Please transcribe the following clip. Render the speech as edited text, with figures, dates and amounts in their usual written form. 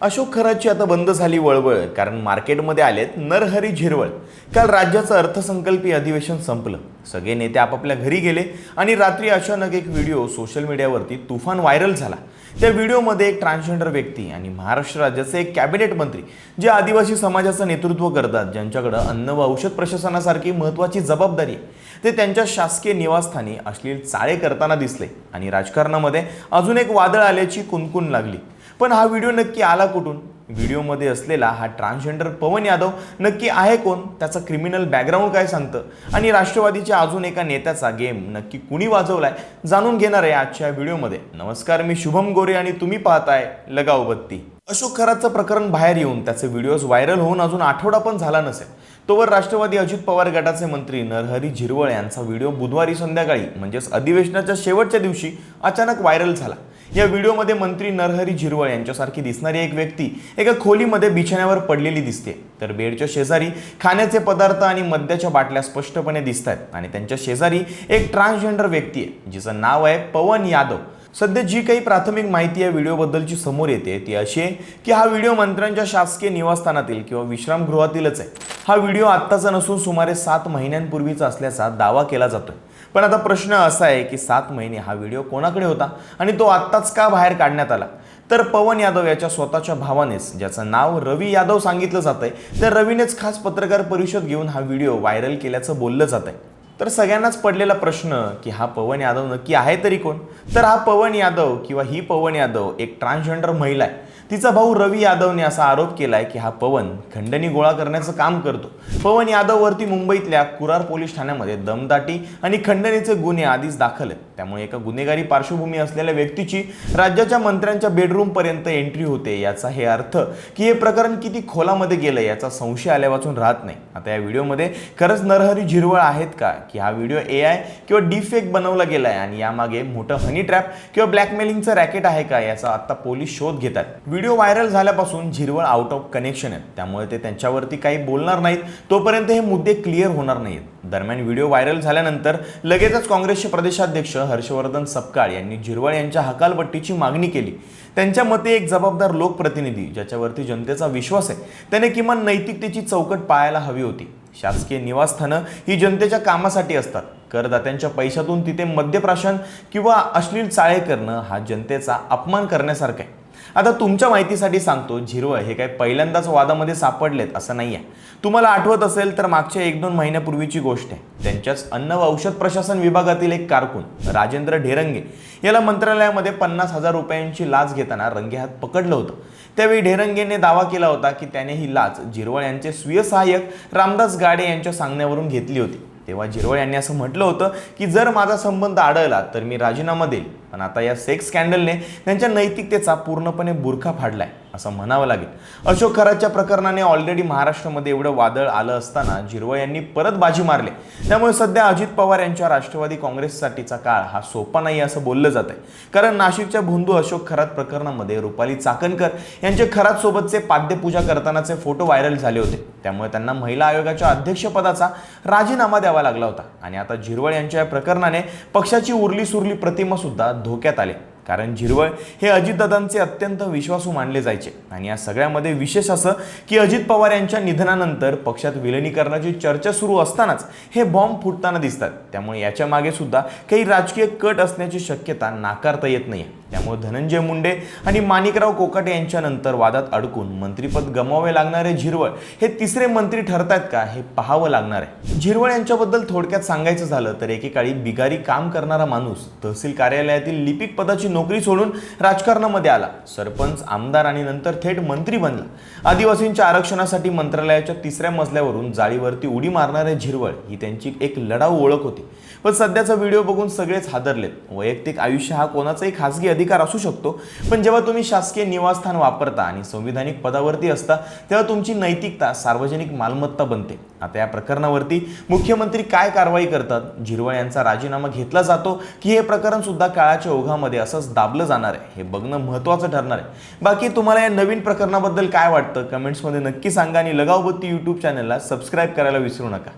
अशोक खराची आता बंद झाली वळवळ, कारण मार्केटमध्ये आलेत नरहरी झिरवळ। काल राज्याचं अर्थसंकल्पीय अधिवेशन संपलं, सगळे नेते आपापल्या घरी गेले आणि रात्री अचानक एक व्हिडिओ सोशल मीडियावरती तुफान व्हायरल झाला। त्या व्हिडिओमध्ये एक ट्रान्सजेंडर व्यक्ती आणि महाराष्ट्र राज्याचे एक कॅबिनेट मंत्री जे आदिवासी समाजाचं नेतृत्व करतात, ज्यांच्याकडे अन्न व औषध प्रशासनासारखी महत्त्वाची जबाबदारी आहे, ते त्यांच्या शासकीय निवासस्थानी अश्लील चाळे करताना दिसले आणि राजकारणामध्ये अजून एक वादळ आल्याची कुणकुण लागली। पण हा व्हिडिओ नक्की आला कुठून? व्हिडिओमध्ये असलेला हा ट्रान्सजेंडर पवन यादव नक्की आहे कोण? त्याचा क्रिमिनल बॅकग्राऊंड काय सांगतं? आणि राष्ट्रवादीच्या अजून एका नेत्याचा गेम नक्की कुणी वाजवलाय जाणून घेणार आहे आजच्या व्हिडिओमध्ये। नमस्कार, मी शुभम गोरे आणि तुम्ही पाहताय लगाव बत्ती। अशोक खराचं प्रकरण बाहेर येऊन त्याचे व्हिडिओज व्हायरल होऊन अजून आठवडा पण झाला नसेल, तोवर राष्ट्रवादी अजित पवार गटाचे मंत्री नरहरी झिरवळ यांचा व्हिडिओ बुधवारी संध्याकाळी म्हणजेच अधिवेशनाच्या शेवटच्या दिवशी अचानक व्हायरल झाला। या व्हिडिओमध्ये मंत्री नरहरी झिरवळ यांच्यासारखी दिसणारी एक व्यक्ती एका खोलीमध्ये बिछाण्यावर पडलेली दिसते, तर बेडच्या शेजारी खाण्याचे पदार्थ आणि मद्याच्या बाटल्या स्पष्टपणे दिसतात आणि त्यांच्या शेजारी एक ट्रान्सजेंडर व्यक्ती आहे जिचं नाव आहे पवन यादव। सध्या जी काही प्राथमिक माहिती या व्हिडिओबद्दलची समोर येते ती अशी आहे की हा व्हिडिओ मंत्र्यांच्या शासकीय निवासस्थानातील किंवा विश्रामगृहातीलच आहे। हा व्हिडिओ आत्ताचा नसून सुमारे 7 महिन्यांपूर्वीचा असल्याचा दावा केला जातोय। पण आता प्रश्न असा आहे की 7 महिने हा व्हिडिओ कोणाकडे होता आणि तो आत्ताच का बाहेर काढण्यात आला? तर पवन यादव याच्या स्वतःच्या भावानेच, ज्याचं नाव रवी यादव सांगितलं जातंय, तर रवीनेच खास पत्रकार परिषद घेऊन हा व्हिडिओ व्हायरल केल्याचं बोललं जातंय। तर सगळ्यांनाच पडलेला प्रश्न की हा पवन यादव नक्की आहे तरी कोण? तर हा पवन यादव किंवा ही पवन यादव एक ट्रान्सजेंडर महिला आहे। तिचा भाऊ रवी यादवने असा आरोप केलाय की हा पवन खंडणी गोळा करण्याचं काम करतो। पवन यादववरती मुंबईतल्या कुरार पोलीस ठाण्यामध्ये दमदाटी आणि खंडणीचे गुन्हे आधीच दाखल आहेत, त्यामुळे एका गुन्हेगारी पार्श्वभूमी असलेल्या व्यक्तीची राज्याच्या मंत्र्यांच्या बेडरूम पर्यंत एंट्री होते। याचा हे अर्थ की हे प्रकरण किती खोलामध्ये गेलं याचा संशय आल्यावाचून राहत नाही। आता या व्हिडिओमध्ये खरंच नरहरी झिरवळ आहेत का, की हा व्हिडिओ AI किंवा डीफेक बनवला गेलाय आणि यामागे मोठं हनी ट्रॅप किंवा ब्लॅकमेलिंगचं रॅकेट आहे का, याचा आता पोलीस शोध घेतात। व्हिडिओ व्हायरल झाल्यापासून झिरवळ आउट ऑफ कनेक्शन आहेत, त्यामुळे ते त्यांच्यावरती काही बोलणार नाहीत तोपर्यंत हे मुद्दे क्लिअर होणार नाहीत। दरम्यान व्हिडिओ व्हायरल झाल्यानंतर लगेचच काँग्रेसचे प्रदेशाध्यक्ष हर्षवर्धन सपकाळ यांनी झिरवळ यांच्या हकालपट्टीची मागणी केली। त्यांच्या मते एक जबाबदार लोकप्रतिनिधी ज्याच्यावरती जनतेचा विश्वास आहे त्याने किमान नैतिकतेची चौकट पाळायला हवी होती। शासकीय निवासस्थानं ही जनतेच्या कामासाठी असतात। करदात्यांच्या पैशातून तिथे मद्यप्राशन किंवा अश्लील चाळे करणं हा जनतेचा अपमान करण्यासारखं आहे। आता तुमच्या माहितीसाठी सांगतो, झिरवळ हे काय पहिल्यांदाच वादामध्ये सापडलेत असं नाही आहे। तुम्हाला आठवत असेल तर मागच्या 1-2 महिन्यापूर्वीची गोष्ट आहे। त्यांच्याच अन्न व औषध प्रशासन विभागातील एक कारकून राजेंद्र ढेरंगे याला मंत्रालयामध्ये 50,000 रुपयांची लाच घेताना रंगेहात पकडलं होतं। त्यावेळी ढेरंगेने दावा केला होता की त्याने ही लाच झिरवळ यांचे स्वीय सहाय्यक रामदास गाडे यांच्या सांगण्यावरून घेतली होती। तेव्हा झिरवळ यांनी असं म्हटलं होतं की जर माझा संबंध आढळला तर मी राजीनामा देईल। पण आता या सेक्स स्कॅन्डलने त्यांच्या नैतिकतेचा पूर्णपणे बुरखा फाडलाय असं म्हणावं लागेल। अशोक खराच्या प्रकरणाने ऑलरेडी महाराष्ट्रामध्ये एवढं वादळ आलं असताना झिरवळ यांनी परत बाजी मारली, त्यामुळे सध्या अजित पवार यांच्या राष्ट्रवादी काँग्रेससाठीचा काळ हा सोपा नाही असं बोललं जात आहे। कारण नाशिकच्या भोंदू अशोक खरात प्रकरणामध्ये रुपाली चाकणकर यांचे खरात सोबतचे पाद्यपूजा करतानाचे फोटो व्हायरल झाले होते, त्यामुळे त्यांना महिला आयोगाच्या अध्यक्षपदाचा राजीनामा द्यावा लागला होता। आणि आता झिरवळ यांच्या या प्रकरणाने पक्षाची उरली सुरली प्रतिमा सुद्धा धोक्यात आले, कारण झिरवळ हे अजितदादांचे अत्यंत विश्वासू मानले जायचे। आणि या सगळ्यामध्ये विशेष असं की अजित पवार यांच्या निधनानंतर पक्षात विलिनीकरणाची चर्चा सुरू असतानाच हे बॉम्ब फुटताना दिसतात, त्यामुळे याच्या मागे सुद्धा काही राजकीय कट असण्याची शक्यता नाकारता येत नाही। त्यामुळे धनंजय मुंडे आणि माणिकराव कोकाटे यांच्यानंतर वादात अडकून मंत्रिपद गमावे लागणारे झिरवळ हे तिसरे मंत्री ठरतात का, हे पाहावं लागणार आहे। झिरवळ यांच्याबद्दल थोडक्यात सांगायचं झालं तर एकेकाळी बिगारी काम करणारा माणूस तहसील कार्यालयातील लिपिक पदाची नोकरी सोडून राजकारणामध्ये आला, सरपंच, आमदार आणि नंतर थेट मंत्री बनला। आदिवासींच्या आरक्षणासाठी मंत्रालयाच्या 3ऱ्या मजल्यावरून जाळीवरती उडी मारणारे झिरवळ ही त्यांची एक लढाऊ ओळख होती। पण सध्याचा व्हिडिओ बघून सगळेच हादरलेत। वैयक्तिक आयुष्य हा कोणाचाही खासगी अधिकार असू शकतो, पण जेव्हा तुम्ही शासकीय निवासस्थान वापरता आणि संविधानिक पदावरती असता तेव्हा तुमची नैतिकता सार्वजनिक मालमत्ता बनते। आता या प्रकरणावरती मुख्यमंत्री काय कारवाई करतात? झिरवळ यांचा राजीनामा घेतला जातो की हे प्रकरण सुद्धा काळाच्या ओघामध्ये असंच दाबलं जाणार आहे, हे बघणं महत्त्वाचं ठरणार आहे। बाकी तुम्हाला या नवीन प्रकरणाबद्दल काय वाटतं कमेंट्समध्ये नक्की सांगा आणि लगाव बत्ती यूट्यूब चॅनलला सबस्क्राईब करायला विसरू नका।